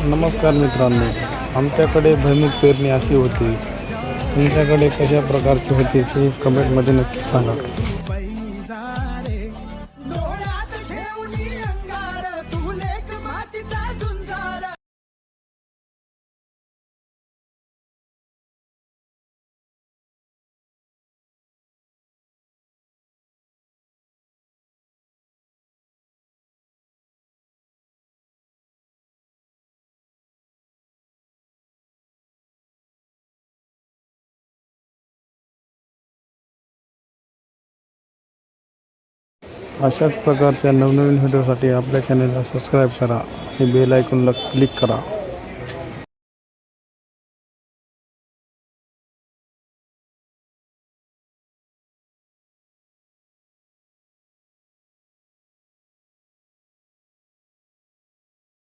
नमस्कार मित्रांनो, आमच्याकडे भुईमूग पेरणी अशी होती. तुमच्याकडे कशा प्रकारची होती ते कमेंटमध्ये नक्की सांगा. अशाच प्रकारच्या नवनवीन व्हिडिओसाठी आपल्या चॅनलला सबस्क्राईब करा आणि बेल आयकॉनला क्लिक करा.